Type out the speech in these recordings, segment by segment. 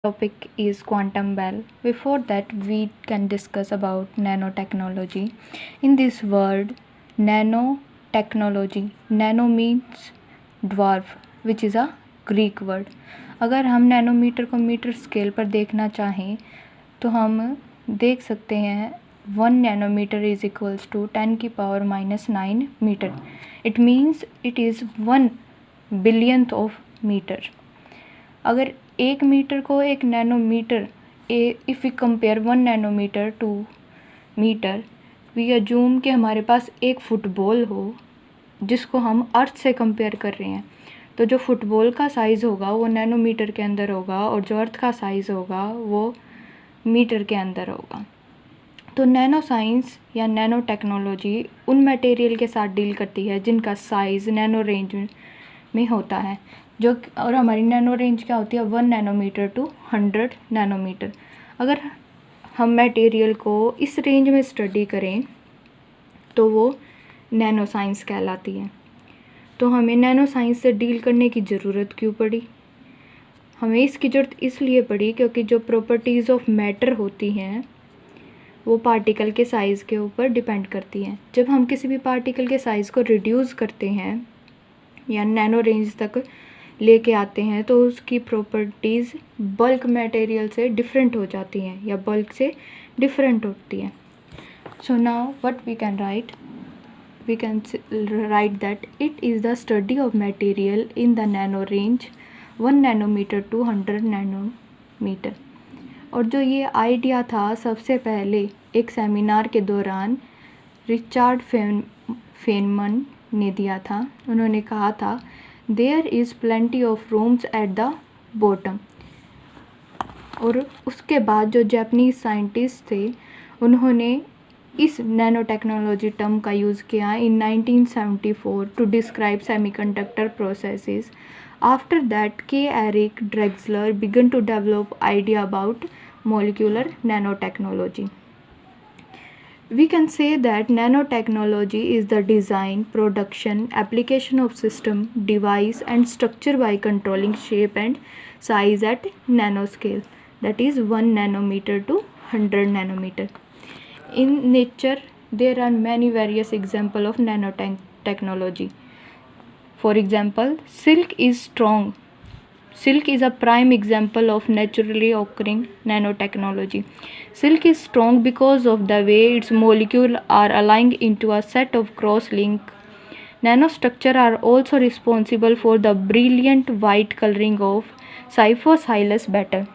topic is quantum well. Before that, we can discuss about nanotechnology. In this word, nanotechnology, nano means dwarf, which is a Greek word. अगर हम nanometre को metre scale पर देखना चाहें तो हम देख सकते हैं 1 नैनोमीटर इज इक्वल्स टू 10 की power -9 metre. It means it is 1 billionth of metre. अगर 1 मीटर को एक nanometre, if we compare 1 nanometre to metre, we assume कि हमारे पास एक फुटबॉल हो जिसको हम अर्थ से कंपेयर कर रहे हैं. तो जो फुटबॉल का साइज़ होगा वो नैनोमीटर के अंदर होगा और जो अर्थ का साइज़ होगा वो मीटर के अंदर होगा. तो नैनो साइंस या नैनो टेक्नोलॉजी उन मटेरियल के साथ डील करती है जिनका साइज़ नैनो रेंज में होता है. जो और हमारी नैनो रेंज क्या होती है? 1 नैनोमीटर टू 100 नैनोमीटर. अगर हम मटेरियल को इस रेंज में स्टडी करें तो वो नैनो साइंस कहलाती है. तो हमें नैनो साइंस से डील करने की ज़रूरत क्यों पड़ी? हमें इसकी ज़रूरत इसलिए पड़ी क्योंकि जो प्रॉपर्टीज़ ऑफ मैटर होती हैं वो पार्टिकल के साइज़ के ऊपर डिपेंड करती हैं. जब हम किसी भी पार्टिकल के साइज़ को रिड्यूस करते हैं या नैनो रेंज तक लेके आते हैं तो उसकी प्रॉपर्टीज़ बल्क मटेरियल से डिफरेंट हो जाती हैं या बल्क से डिफरेंट होती हैं. So now what we can write? We can write that it is the study of material in the nano range 1 nanometer to 100 nanometer. और जो ये आइडिया था सबसे पहले एक सेमिनार के दौरान रिचर्ड फेनमन ने दिया था. उन्होंने कहा था there is plenty of rooms at the bottom. और उसके बाद जो जापानीज साइंटिस्ट थे उन्होंने इस नैनो टेक्नोलॉजी टर्म का यूज़ किया in 1974 to describe semiconductor processes. After that K Eric Drexler began to develop idea about molecular nano technology. We can say that nanotechnology is the design, production, application of system, device and structure by controlling shape and size at nanoscale, that is 1 nanometer to 100 nanometer. In nature, there are many various examples of nanotechnology. For example, silk is strong. Silk is a prime example of naturally occurring nanotechnology. Silk is strong because of the way its molecules are aligned into a set of cross-link. Nanostructures are also responsible for the brilliant white coloring of Cyphoscylus betel.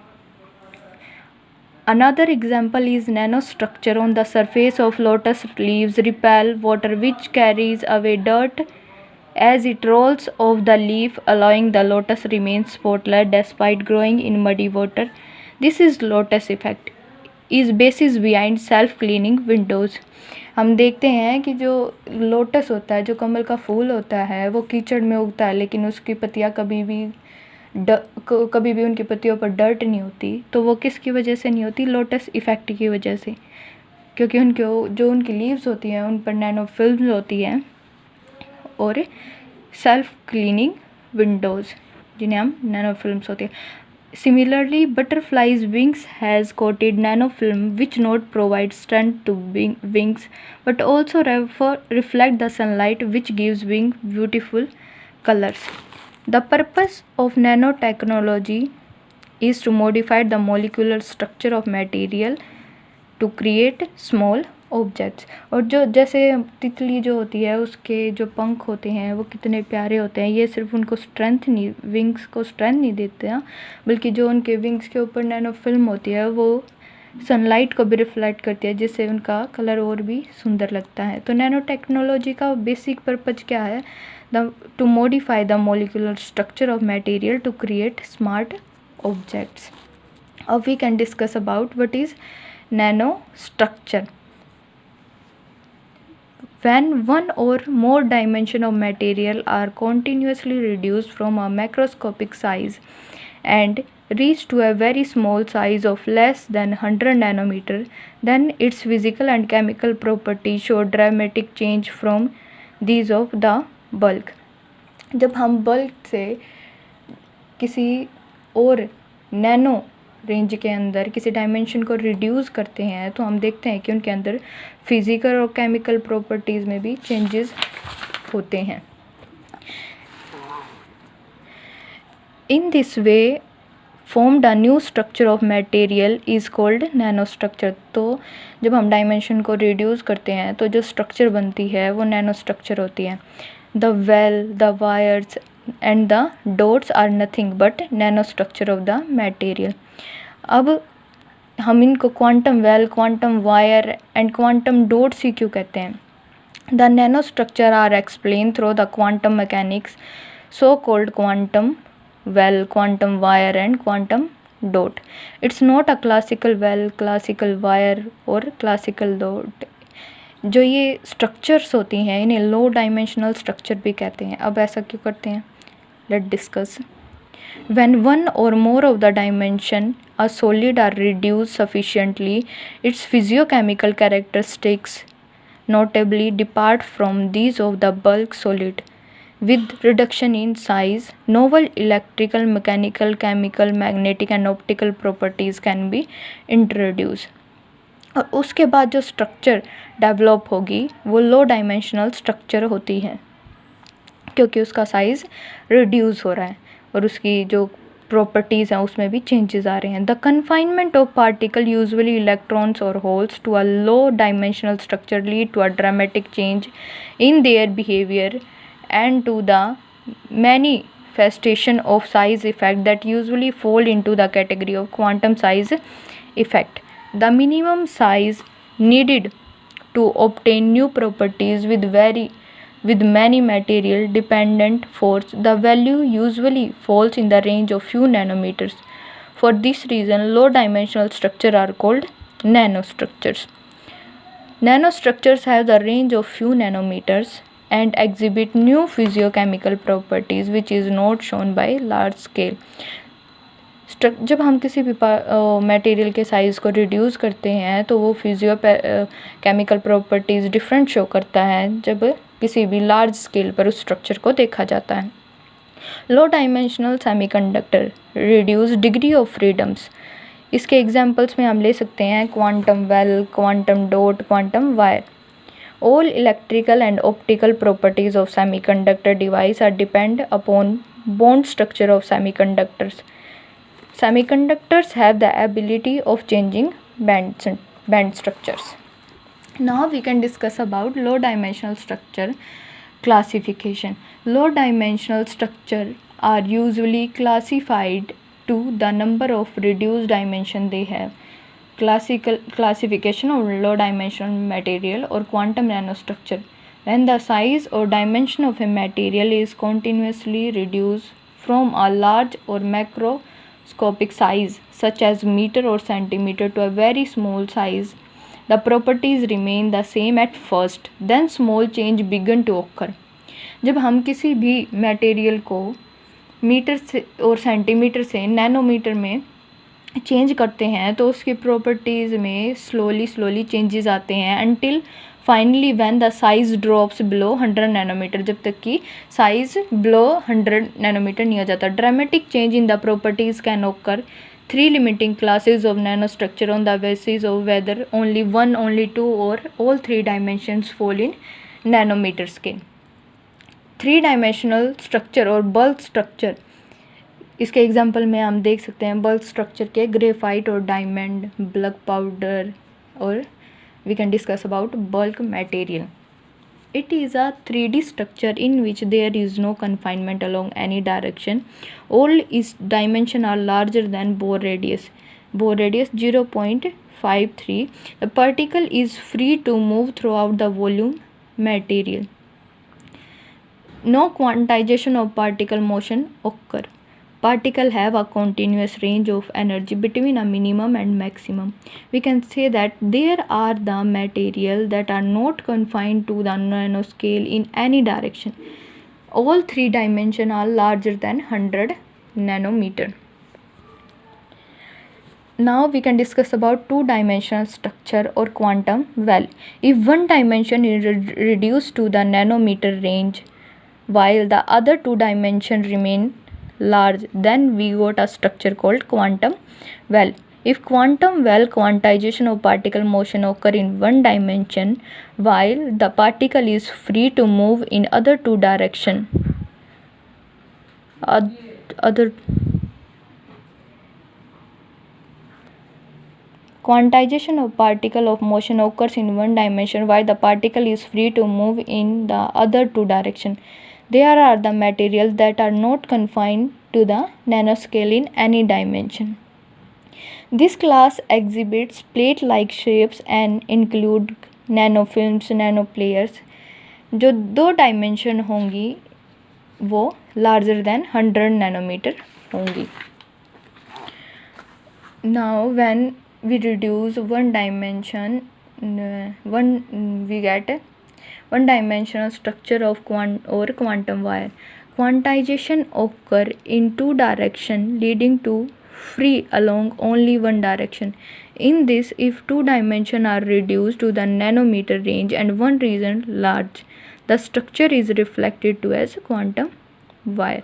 Another example is nanostructure on the surface of lotus leaves repel water which carries away dirt as it rolls off the leaf, allowing the lotus remain spotless despite growing in muddy water. This is lotus effect is basis behind self-cleaning windows. हम देखते हैं कि जो lotus होता है, जो कमल का फूल होता है, वो कीचड़ में उगता है लेकिन उसकी पत्तियाँ कभी भी उनकी पत्तियों पर डर्ट नहीं होती. तो वो किसकी वजह से नहीं होती? लोटस इफ़ेक्ट की वजह से. क्योंकि उनकी लीव्स होती हैं उन पर नैनो फिल्म्स होती हैं और सेल्फ क्लीनिंग विंडोज़ जिन्हें हम नैनो फिल्म्स होती हैं. Similarly butterflies wings has coated nano film which not provide strength to wings but also reflect the sunlight which gives wing beautiful colours. The purpose of nanotechnology is to modify the molecular structure of material to create small objects. और जो जैसे तितली जो होती है उसके जो पंख होते हैं वो कितने प्यारे होते हैं. ये सिर्फ उनको विंग्स को स्ट्रेंथ नहीं देते हैं बल्कि जो उनके विंग्स के ऊपर नैनो फिल्म होती है वो सनलाइट को भी रिफ्लेक्ट करती है जिससे उनका कलर और भी सुंदर लगता है. तो नैनो टेक्नोलॉजी का बेसिक पर्पज़ क्या है? To modify the molecular structure of material to create smart objects. Now we can discuss about what is nanostructure. When one or more dimensions of material are continuously reduced from a macroscopic size and reach to a very small size of less than 100 nanometer, then its physical and chemical properties show dramatic change from these of the bulk. जब हम bulk से किसी और nano range के अंदर किसी dimension को reduce करते हैं तो हम देखते हैं कि उनके अंदर फिजिकल और केमिकल प्रॉपर्टीज़ में भी चेंजेस होते हैं। In this way formed a new structure of material is called nanostructure। तो जब हम डायमेंशन को रिड्यूस करते हैं तो जो स्ट्रक्चर बनती है वो नैनो स्ट्रक्चर होती है। The well, the wires and the dots are nothing but nano structure of the material. अब हम इनको quantum well, quantum wire and quantum dots ही क्यों कहते हैं? The nano structure are explain through the quantum mechanics, so called quantum well, quantum wire and quantum dot. It's not a classical well, classical wire और classical dot। जो ये structures होती हैं इन्हें लो डायमेंशनल स्ट्रक्चर भी कहते हैं। अब ऐसा क्यों करते हैं? Let discuss. When one or more of the dimension a solid are reduced sufficiently, its physiochemical characteristics notably depart from these of the bulk solid। With reduction in size, novel electrical, mechanical, chemical, magnetic and optical properties can be introduced। और उसके बाद जो structure develop होगी वो लो dimensional structure होती है क्योंकि उसका साइज़ रिड्यूस हो रहा है और उसकी जो प्रॉपर्टीज़ हैं उसमें भी चेंजेस आ रहे हैं। The confinement of particle usually electrons और holes to a low dimensional structure lead to a dramatic change in their behaviour and to the manifestation of size effect that usually fall into the category of quantum size effect। The minimum size needed to obtain new properties with many material dependent force, the value usually falls in the range of few nanometers। For this reason, low dimensional structure are called nanostructures। Nanostructures have the range of few nanometers and exhibit new physiochemical properties which is not shown by large scale। जब हम किसी भी material के size को reduce करते हैं तो वो केमिकल प्रॉपर्टीज़ डिफरेंट शो करता है जब किसी भी लार्ज स्केल पर उस स्ट्रक्चर को देखा जाता है। Low dimensional semiconductor reduce degree of freedoms. इसके एग्जांपल्स में हम ले सकते हैं quantum well, quantum dot, quantum wire. All electrical and optical properties of semiconductor device are depend upon bond structure of semiconductors। Semiconductors have the ability of changing band structures। Now we can discuss about low dimensional structure classification। Low dimensional structure are usually classified to the number of reduced dimension they have। Classical classification of low dimensional material or quantum nanostructure। When the size or dimension of a material is continuously reduced from a large or macroscopic size such as meter or centimeter to a very small size, the properties remain the same at first, then small change begin to occur। जब हम किसी भी material को metre से और centimetre से nanometre में change करते हैं तो उसकी प्रॉपर्टीज़ में स्लोली चेंजेस आते हैं until finally when the size drops below 100 nanometre, जब तक कि साइज़ below 100 नैनोमीटर नहीं हो जाता। Dramatic change in the properties can occur। 3 limiting classes of nanostructure on the basis of whether only 1, only 2 or all 3 dimensions fall in nanometer scale। 3 dimensional structure और bulk structure, इसके example में हम देख सकते हैं बल्क स्ट्रक्चर के graphite और diamond, black powder, और we can discuss about bulk material. It is a 3D structure in which there is no confinement along any direction. All its dimension are larger than Bohr radius 0.53। The particle is free to move throughout the volume material. No quantisation of particle motion occur। Particles have a continuous range of energy between a minimum and maximum। We can say that there are the material that are not confined to the nanoscale in any direction। All 3 dimensions are larger than 100 nanometer। Now we can discuss about 2-dimensional structure or quantum well। If one dimension is reduced to the nanometer range while the other 2 dimensions remain large, then we got a structure called quantum well. If quantum well quantization of particle motion occur in one dimension while the particle is free to move in other two direction. Quantization of particle of motion occurs in one dimension while the particle is free to move in the other two direction. There are the materials that are not confined to the nanoscale in any dimension. This class exhibits plate-like shapes and include nanofilms, nanoplayers. जो 2 dimension होंगी वो larger than 100 nanometer होंगी. Now when we reduce one dimension, we get one dimensional structure of quantum wire. Quantization occur in two direction leading to free along only one direction. In this, if two dimensions are reduced to the nanometer range and one region large, the structure is reflected to as quantum wire.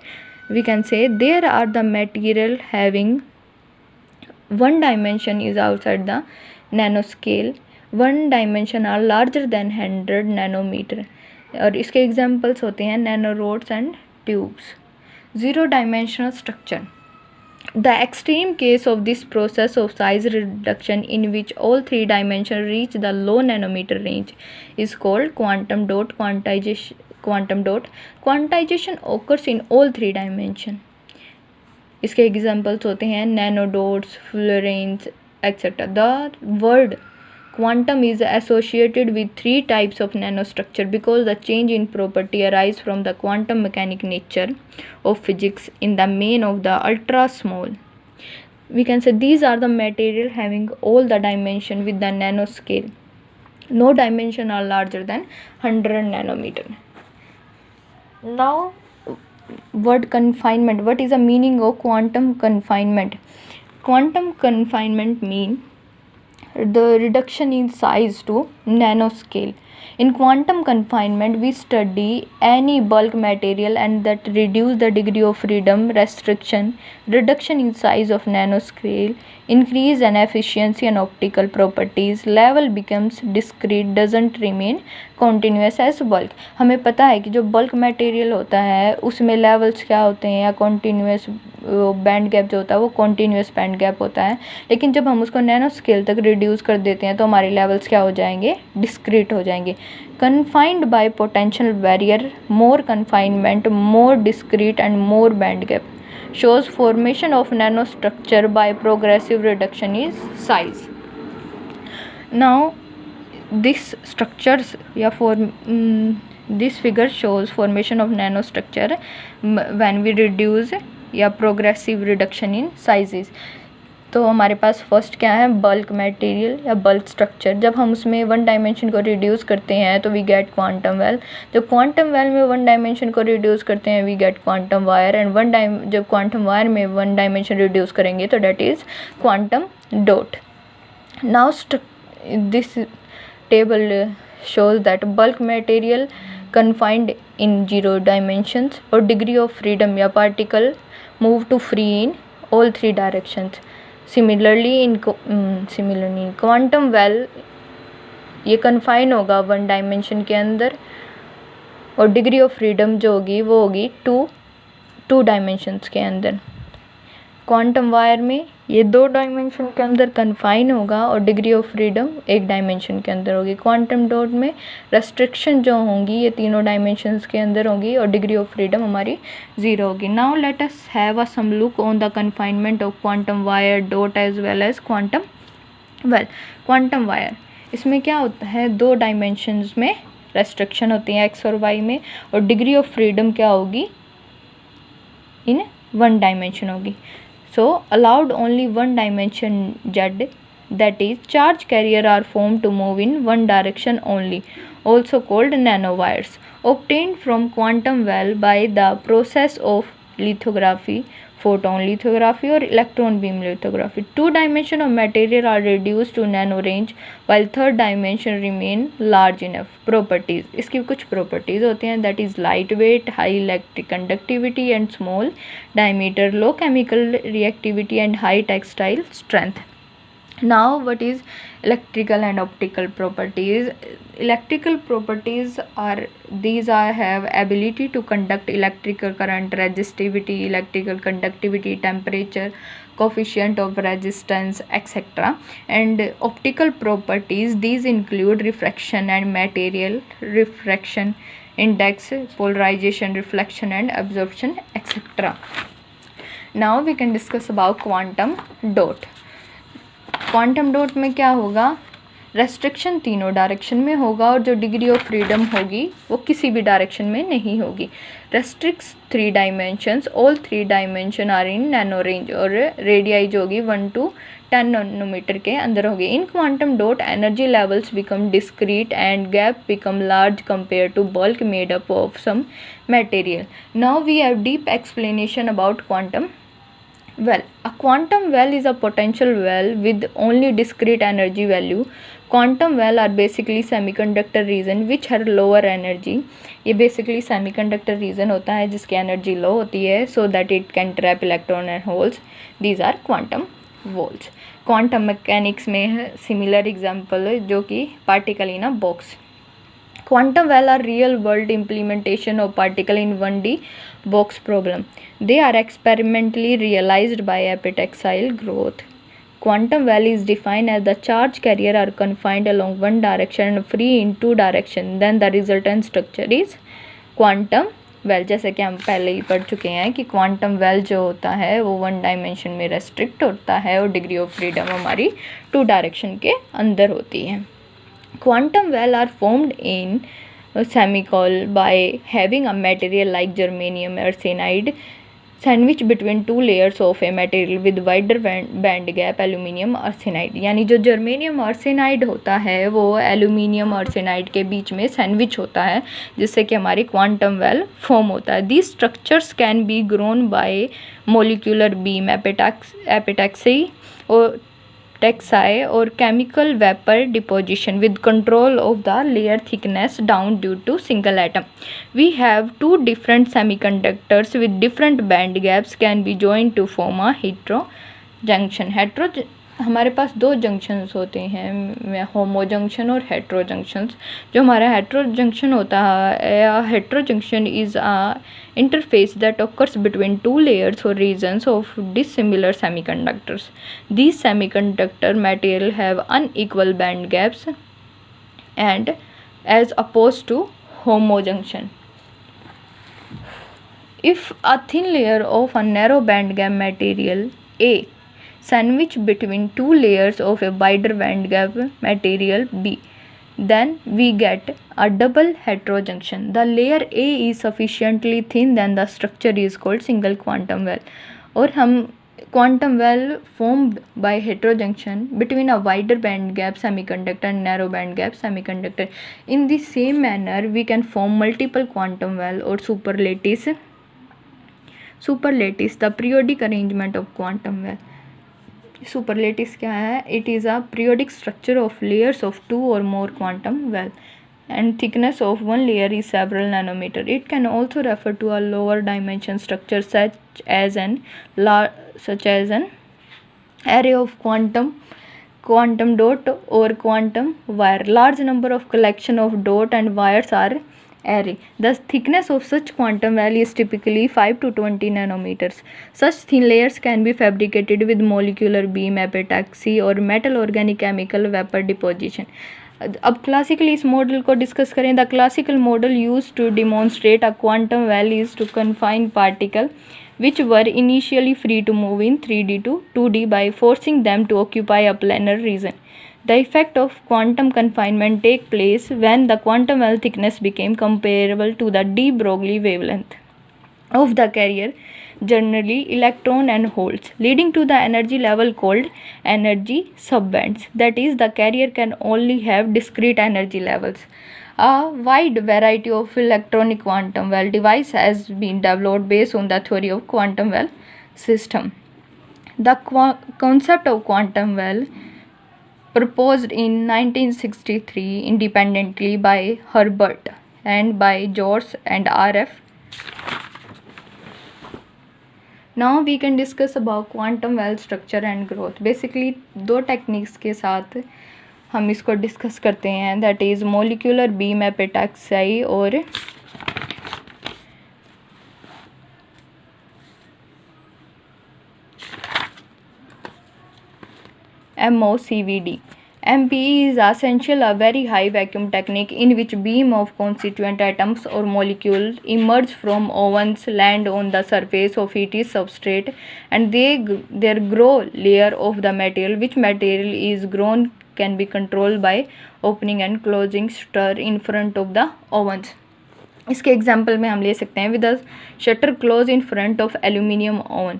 We can say there are the material having one dimension is outside the nanoscale, one dimension are larger than 100 nanometer. और इसके examples होते हैं nano rods and tubes. Zero dimensional structure. The extreme case of this process of size reduction in which all three dimensions reach the low nanometer range is called quantum dot quantization. Quantization occurs in all three dimensions. इसके examples होते हैं nano dots, Florence etcetera. The word quantum is associated with three types of nanostructure because the change in property arise from the quantum mechanic nature of physics in the main of the ultra small. We can say these are the material having all the dimension with the nanoscale. No dimension are larger than 100 nanometer. Now word confinement. What is the meaning of quantum confinement? Quantum confinement mean the reduction in size to nanoscale. In quantum confinement, we study any bulk material and that reduce the degree of freedom, restriction, reduction in size of nanoscale, increase in efficiency and optical properties, level becomes discrete, doesn't remain continuous as bulk. हमें पता है कि जो bulk material होता है उसमें levels क्या होते हैं या continuous बैंड गैप जो होता है वो कॉन्टीन्यूस बैंड गैप होता है, लेकिन जब हम उसको नैनो स्केल तक रिड्यूस कर देते हैं तो हमारे लेवल्स क्या हो जाएंगे, डिस्क्रीट हो जाएंगे. Confined bye potential barrier, more confinement, more discrete and more band gap shows formation of nanostructure by progressive reduction in size. Now this structures this figure shows formation of nanostructure when we reduce या progressive reduction in sizes. तो हमारे पास first क्या है, bulk material या bulk structure. जब हम उसमें one dimension को रिड्यूस करते हैं तो वी गेट क्वांटम वेल. जब क्वांटम वेल में वन डायमेंशन को रिड्यूस करते हैं we get quantum wire. And जब क्वांटम वायर में वन डायमेंशन रिड्यूस करेंगे तो that is quantum dot. Now this table shows that bulk material confined in 0 dimensions or degree of freedom या particle move to free in all three directions. Similarly in quantum well ये confine होगा one dimension के अंदर और degree of freedom जो होगी वो होगी टू डायमेंशंस के अंदर. क्वांटम वायर में ये 2 डायमेंशन के अंदर कन्फाइन होगा और डिग्री ऑफ फ्रीडम 1 डायमेंशन के अंदर होगी. क्वांटम डॉट में रेस्ट्रिक्शन जो होंगी ये तीनों डायमेंशंस के अंदर होगी और डिग्री ऑफ फ्रीडम हमारी 0 होगी. Now let us have a some look on the confinement of quantum wire dot as well as quantum well. Quantum wire इसमें क्या होता है, 2 डायमेंशंस में रेस्ट्रिक्शन होती है एक्स और वाई में और डिग्री ऑफ फ्रीडम क्या होगी, इन 1 डायमेंशन होगी. So allowed only one dimension Z, that is charge carrier are formed to move in one direction only, also called nanowires, obtained from quantum well by the process of lithography photon lithography or electron beam lithography. 2 dimension of material are reduced to nano range while third dimension remain large enough. Properties, इसकी कुछ properties होते हैं, that is light weight, high electric conductivity and small diameter, low chemical reactivity and high textile strength. Now what is electrical and optical properties? Electrical properties are have ability to conduct electrical current, resistivity, electrical conductivity, temperature, coefficient of resistance, etc. And optical properties, these include refraction and material refraction index, polarization, reflection and absorption, etc. Now we can discuss about quantum dot. Quantum dot में क्या होगा, restriction तीनों direction में होगा और जो degree of freedom होगी वो किसी भी डायरेक्शन में नहीं होगी. Restricts 3 dimensions, all 3 dimension are in nano range और रेडियाई जो होगी 1 to 10 नैनोमीटर के अंदर होगी. In quantum dot energy levels become discrete and gap become large compare to bulk made up of some material. Now we have deep explanation about quantum well. A quantum well is a potential well with only discrete energy value. Quantum well are basically semiconductor region which have lower energy. ये basically semiconductor region होता है जिसकी energy low होती है so that it can trap electron and holes. These are quantum walls. Quantum mechanics में है similar example जो कि particle in a box. Quantum well are real world implementation of particle in 1D box problem. They are experimentally realized by epitaxial growth. Quantum well is defined as the charge carrier are confined along one direction and free in 2 direction. Then the resultant structure is quantum well. जैसे कि हम पहले ही पढ़ चुके हैं कि quantum well जो होता है वो 1 dimension में restrict होता है और degree of freedom हमारी 2 direction के अंदर होती है. Quantum well are formed in semicol by having a material like germanium arsenide sandwiched between 2 layers of a material with wider band gap aluminium arsenide. यानी जो germanium arsenide होता है वो aluminium arsenide के बीच में sandwich होता है जिससे कि हमारी quantum well form होता है. These structures can be grown by molecular beam epitaxy or Texai or chemical vapor deposition with control of the layer thickness down due to single atom. We have 2 different semiconductors with different band gaps can be joined to form a heterojunction. हमारे पास 2 junctions होते हैं, होमो junction और hetero junctions. जो हमारा hetero junction होता है, hetero junction is a interface that occurs between 2 layers or regions of dissimilar semiconductors. These semiconductor material have unequal band gaps and as opposed to homojunction. If a thin layer of a narrow band gap material A sandwiched between 2 layers of a wider band gap material B, then we get a double heterojunction. The layer A is sufficiently thin, then the structure is called single quantum well. और हम quantum well formed by heterojunction between a wider band gap semiconductor and narrow band gap semiconductor. In the same manner, we can form multiple quantum well or superlattice. Superlattice, the periodic arrangement of quantum well. Superlattice क्या है? It is a periodic structure of layers of 2 or more quantum well and thickness of one layer is several nanometer. It can also refer to a lower dimension structure such as an array of quantum dot or quantum wire. Large number of collection of dot and wires are array. The thickness of such quantum well is typically 5 to 20 nanometers. Such thin layers can be fabricated with molecular beam epitaxy or metal organic chemical vapor deposition. अब classically इस model को discuss करें. The classical model use to demonstrate a quantum well is to confine particle which were initially free to move in 3D to 2D by forcing them to occupy a planar region. The effect of quantum confinement take place when the quantum well thickness became comparable to the de Broglie wavelength of the carrier, generally electron and holes, leading to the energy level called energy subbands. That is, the carrier can only have discrete energy levels. A wide variety of electronic quantum well device has been developed based on the theory of quantum well system. The concept of quantum well proposed in 1963 independently by Herbert and by George and R.F. Now we can discuss about quantum well structure and growth. Basically दो techniques के साथ हम इसको discuss करते हैं, that is molecular beam epitaxy और MOCVD. MPE is essential a very high vacuum technique in which beam of constituent atoms or molecules emerge from ovens, land on the surface of its substrate, and their grow layer of the material. Which material is grown can be controlled by opening and closing shutter in front of the ovens. इसके example में हम ले सकते हैं with the shutter close in front of aluminium oven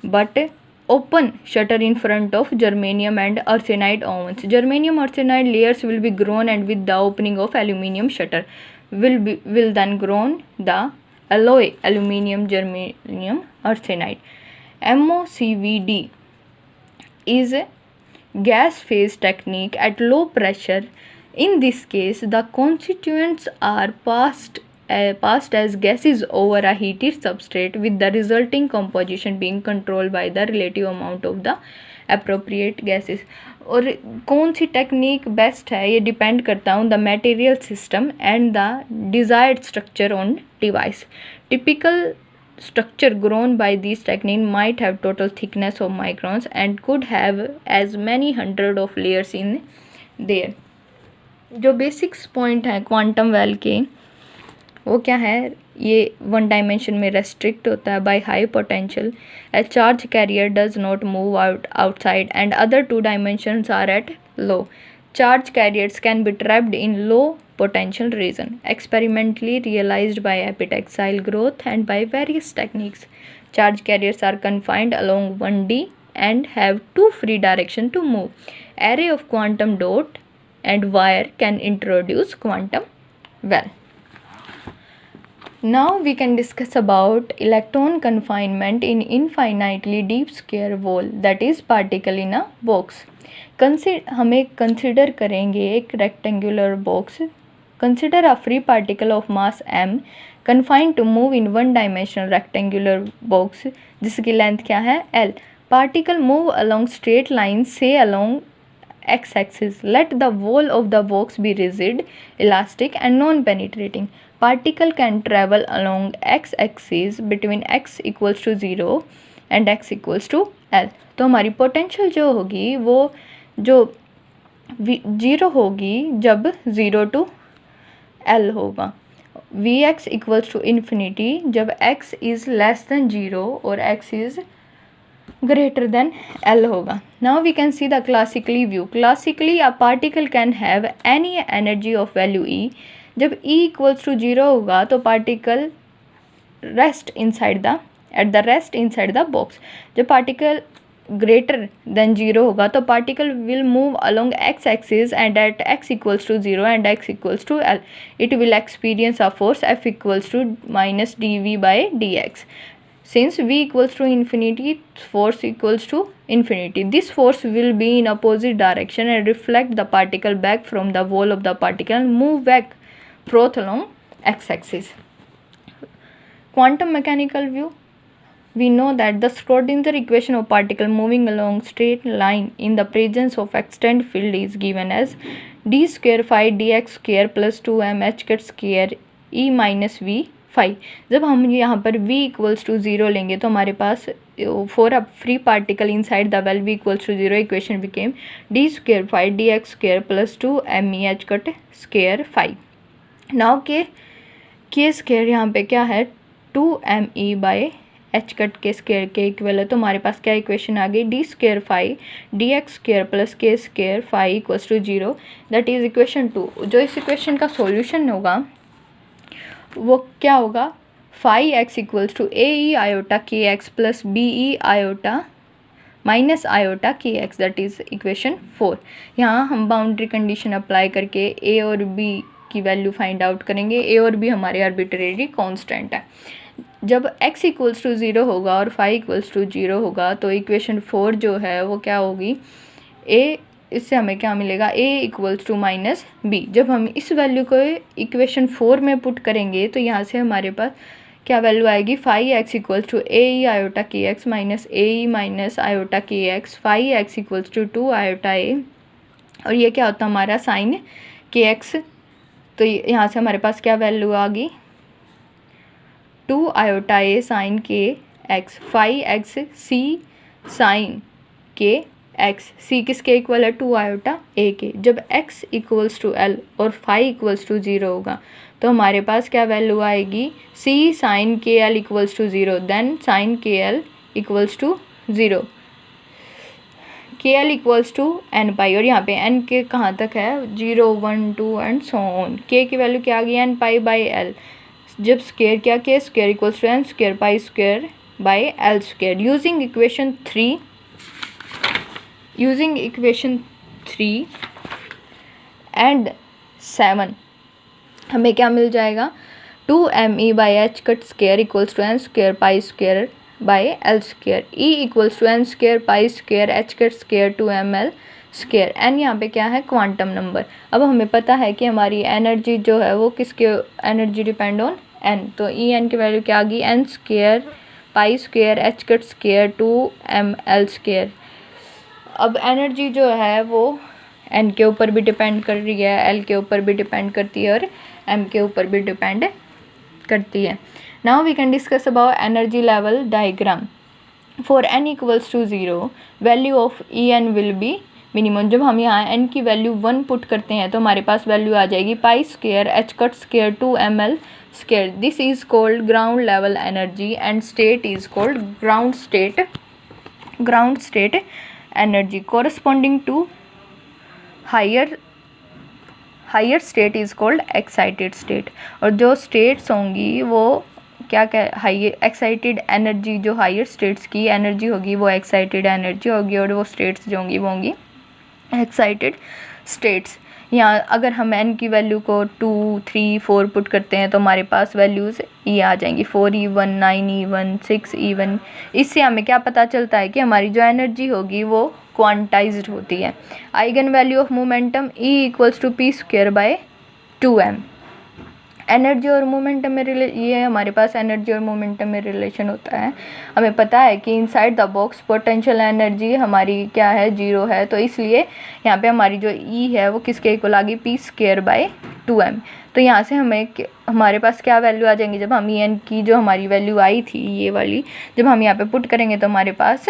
but open shutter in front of germanium and arsenide ovens. Germanium arsenide layers will be grown, and with the opening of aluminium shutter will then grown the alloy aluminium germanium arsenide. MOCVD is a gas phase technique at low pressure. In this case, the constituents are passed as gases over a heated substrate, with the resulting composition being controlled by the relative amount of the appropriate gases. और कौन सी technique best है ये depend करता है on the material system and the desired structure on device. Typical structure grown by this technique might have total thickness of microns and could have as many hundred of layers in there. जो basics point हैं quantum well के वो क्या है, ये one dimension में restrict होता है by high potential. A charge carrier does not move outside and other two dimensions are at low. Charge carriers can be trapped in low potential region, experimentally realized by epitaxial growth and by various techniques. Charge carriers are confined along 1D and have two free direction to move. Array of quantum dot and wire can introduce quantum well. Now we can discuss about electron confinement in infinitely deep square wall, that is particle in a box. हमें consider करेंगे एक rectangular box. Consider a free particle of mass m confined to move in one dimensional rectangular box जिसकी length क्या है l. Particle move along straight line से along x axis. Let the wall of the box be rigid, elastic and non-penetrating. Particle can travel along x axis between x equals to 0 and x equals to l. तो हमारी potential जो होगी वो जो 0 होगी जब 0 to l होगा. Vx equals to infinity जब x is less than 0 और x is greater than l होगा. Now we can see the classically view. Classically a particle can have any energy of value E. जब E equals to 0 होगा तो particle rest inside the box. जब particle greater than 0 होगा तो particle will move along x axis and at x equals to 0 and x equals to l it will experience a force F equals to minus dv by dx. Since v equals to infinity, force equals to infinity. This force will be in opposite direction and reflect the particle back from the wall of the particle and move back forth along x axis. Quantum mechanical view. We know that the Schrödinger equation of particle moving along straight line in the presence of extant field is given as d square phi dx square plus 2m h cut square e minus v phi. जब हम यहाँ पर v equals to 0 लेंगे तो हमारे पास for a free particle inside the well v equals to 0 equation became d square phi dx square plus 2m e h cut square phi. Now k square यहाँ पे क्या है 2m e by H cut K square के equal है. तो हमारे पास क्या इक्वेशन आ गई D square phi D X square plus K square phi equals to 0. That is equation 2. जो इस इक्वेशन का सॉल्यूशन होगा वो क्या होगा phi X equals to A E iota K X plus B E iota minus iota K X. That is equation 4. यहाँ हम boundary condition apply करके ए और बी की वैल्यू फाइंड आउट करेंगे. ए और बी हमारे आर्बिट्रेरी कॉन्स्टेंट है. जब x इक्वल्स टू 0 होगा और फाई इक्वल्स टू 0 होगा तो इक्वेशन 4 जो है वो क्या होगी, इससे हमें क्या मिलेगा, a equals to minus B. जब हम इस वैल्यू को इक्वेशन 4 में पुट करेंगे तो यहाँ से हमारे पास क्या वैल्यू आएगी, phi X equals to A E iota K X minus A E minus iota K X, phi X equals to 2 iota A, और ये क्या होता है हमारा साइन के एक्स। तो यहाँ से हमारे पास क्या वैल्यू आ गई, 2 iota A sine K X, phi X C sine K X, C किसके इक्वल है, 2 आयोटा ए के। जब x इक्वल्स टू एल और फाई इक्वल्स टू 0 होगा तो हमारे पास क्या वैल्यू आएगी, c sine K L equals to 0, then sine K L equals to 0, K L equals to N pi, और यहाँ पे एन के कहाँ तक है, 0 1 2 एंड सो ऑन। के की वैल्यू क्या आ गई, एन पाई बाई एल। जब स्क्वेयर क्या, K square equals to N square pi square by L square. Using equation 3 and 7 हमें क्या मिल जाएगा, 2me by H cut square equals to N square pi square by L square, E equals to N square pi square H cut square 2ml square. N यहाँ पे क्या है, quantum number. अब हमें पता है कि हमारी एनर्जी जो है वो किसके, एनर्जी डिपेंड ऑन एन, तो ई एन की वैल्यू क्या आ गई, N square pi square H cut square 2ml square. अब एनर्जी जो है वो एन के ऊपर भी डिपेंड कर रही है, एल के ऊपर भी डिपेंड करती है और एम के ऊपर भी डिपेंड करती है। Now we can discuss about energy level diagram. For N equals to 0 value of E N will be minimum. जब हम यहाँ एन की वैल्यू 1 पुट करते हैं तो हमारे पास वैल्यू आ जाएगी pi square H cut square 2ml square. This is called ground level energy and state is called ground state energy corresponding to higher state is called excited state. और जो states होंगी वो क्या हाई एक्साइटेड एनर्जी, जो higher states की energy होगी वो excited energy होगी, और वो स्टेट्स जो होंगी वो होंगी एक्साइटेड स्टेट्स। यहाँ अगर हम n की वैल्यू को 2 3 4 पुट करते हैं तो हमारे पास वैल्यूज़ ये आ जाएंगी 4e1 9e1 6e1। इससे हमें क्या पता चलता है कि हमारी जो एनर्जी होगी वो क्वांटाइज्ड होती है। Eigen value of momentum E equals to p square by 2m। Energy और मोमेंटम में ये हमारे पास एनर्जी और मोमेंटम में रिलेशन होता है। हमें पता है कि inside the box potential energy हमारी क्या है, 0 है, तो इसलिए यहाँ पे हमारी जो E है वो किसके इक्वल आ गई, पी स्क्वेयर बाय 2m। तो यहाँ से हमारे पास क्या वैल्यू आ जाएंगी, जब हम En की जो हमारी वैल्यू आई थी ये वाली, जब हम यहाँ पे पुट करेंगे तो हमारे पास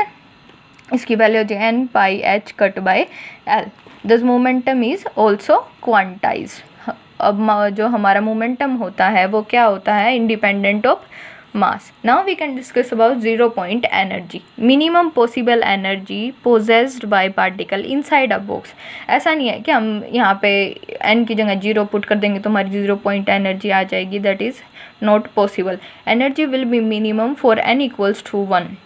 इसकी वैल्यू हो जाए n pi h cut by l। दस मोमेंटम इज ऑल्सो क्वांटाइज्ड। अब जो हमारा मोमेंटम होता है वो क्या होता है, independent of mass. Now we can discuss about 0 point energy. Minimum possible energy possessed by particle inside a box. ऐसा नहीं है कि हम यहाँ पे n की जगह 0 पुट कर देंगे तो हमारी 0 पॉइंट एनर्जी आ जाएगी, that is not possible. Energy will be minimum for n equals to 1।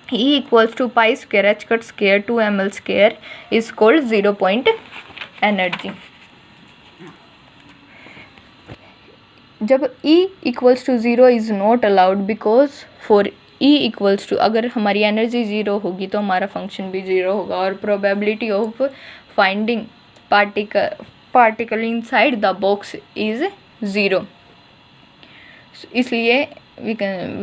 E equals to pi square H cut square 2ml square is called 0 point energy. जब E equals to 0 is not allowed because for E equals to, अगर हमारी energy 0 होगी तो हमारा function भी 0 होगा, और probability of finding particle inside the box is 0। इसलिए we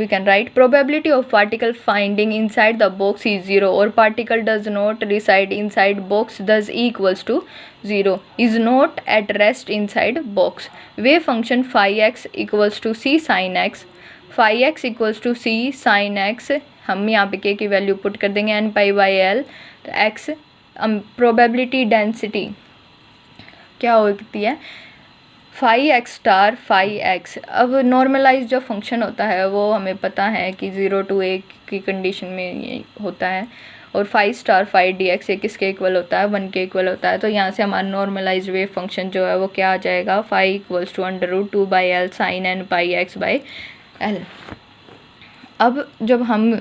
can write probability of particle finding inside the box is 0, or particle does not reside inside box thus E equals to 0, is not at rest inside box. Wave function phi x equals to c sin x, phi x equals to c sin x। हम यहाँ पे k की value put कर देंगे n pi by l, तो x probability density क्या होती है, phi x star phi x. अब नॉर्मलाइज जो फंक्शन होता है वो हमें पता है कि 0 to a की कंडीशन में ये होता है, और phi star phi D x ये किसके इक्वल होता है, 1 के इक्वल होता है। तो यहाँ से हमारा नॉर्मलाइज वेव फंक्शन जो है वो क्या आ जाएगा, phi equals to √2 by l sine n pi x by l. अब जब हम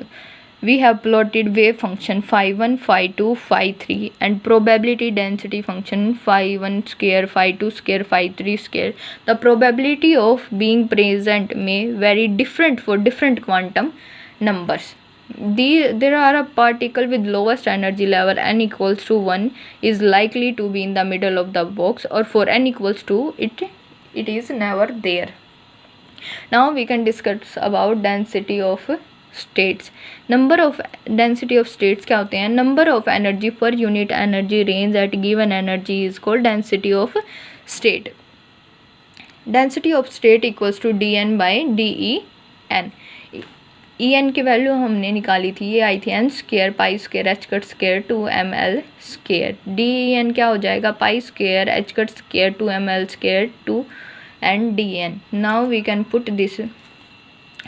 we have plotted wave function phi1, phi2, phi3 and probability density function phi1 square, phi2 square, phi3 square. The probability of being present may vary different for different quantum numbers. There are a particle with lowest energy level n equals to 1 is likely to be in the middle of the box, or for n equals to it is never there. Now we can discuss about density of states. Number of density of states क्या होते हैं? Number of energy per unit energy range at given energy is called density of state. Density of state equals to dn by den. en की value हमने निकाली थी, ये आई थी n square pi square H cut square 2ml square. den क्या हो जाएगा? Pi square H cut square 2ml square 2 and dn. Now we can put this,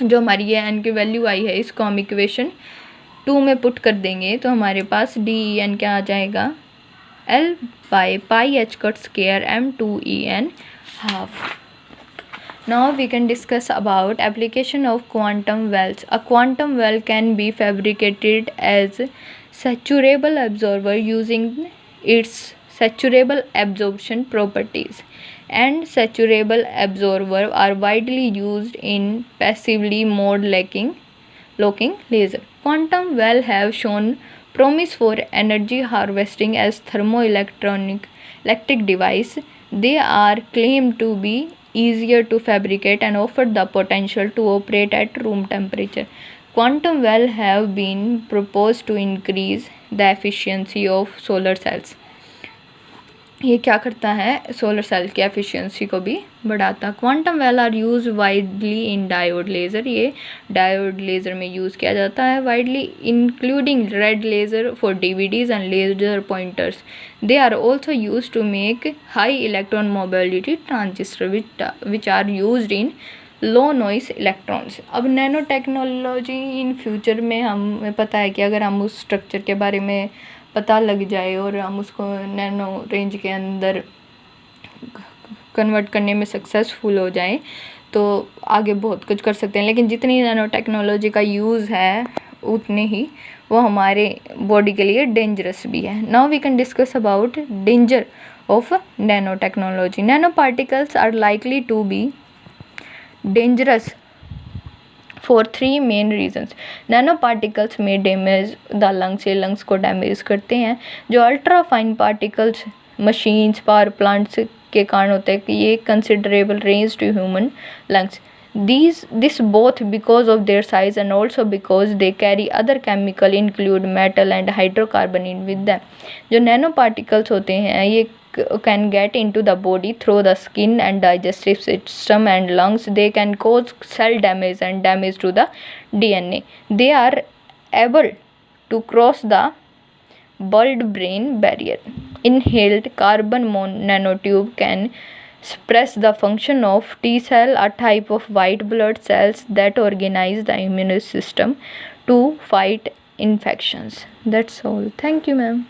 जो हमारी ये n की वैल्यू आई है इसको हम इक्वेशन 2 में पुट कर देंगे तो हमारे पास den क्या आ जाएगा? l by pi H cut square m2en half. Now we can discuss about application of quantum wells. A quantum well can be fabricated as saturable absorber using its saturable absorption properties, and saturable absorber are widely used in passively mode locking laser. Quantum well have shown promise for energy harvesting as thermoelectric device. They are claimed to be easier to fabricate and offer the potential to operate at room temperature. Quantum well have been proposed to increase the efficiency of solar cells. ये क्या करता है? Solar cell की efficiency को भी बढ़ाता. Quantum well are use widely in diode laser. ये diode laser में यूज़ किया जाता है widely, including red laser for DVDs and laser pointers. They are also use to make high electron mobility transistor which are use in low noise electrons. अब nano technology in future में हमें पता है कि अगर हम उस स्ट्रक्चर के बारे में पता लग जाए और हम उसको नैनो रेंज के अंदर कन्वर्ट करने में सक्सेसफुल हो जाए तो आगे बहुत कुछ कर सकते हैं. लेकिन जितनी नैनो टेक्नोलॉजी का यूज़ है उतने ही वो हमारे बॉडी के लिए डेंजरस भी है. Now we can discuss about danger of nano technology. Nano particles are likely to be dangerous for 3 main reasons. Nano particles में डैमेज द लंग्स, ये लंग्स को डैमेज करते हैं. जो ultra fine particles machines power plants के कारण होते हैं कि ये considerable range to human lungs. This both because of their size and also because they carry other chemical include metal and hydrocarbon in with them. जो nano particles होते हैं ये can get into the body through the skin and digestive system and lungs. They can cause cell damage and damage to the DNA. They are able to cross the blood-brain barrier. Inhaled carbon nanotube can suppress the function of T cell, a type of white blood cells that organize the immune system to fight infections. That's all. Thank you, ma'am.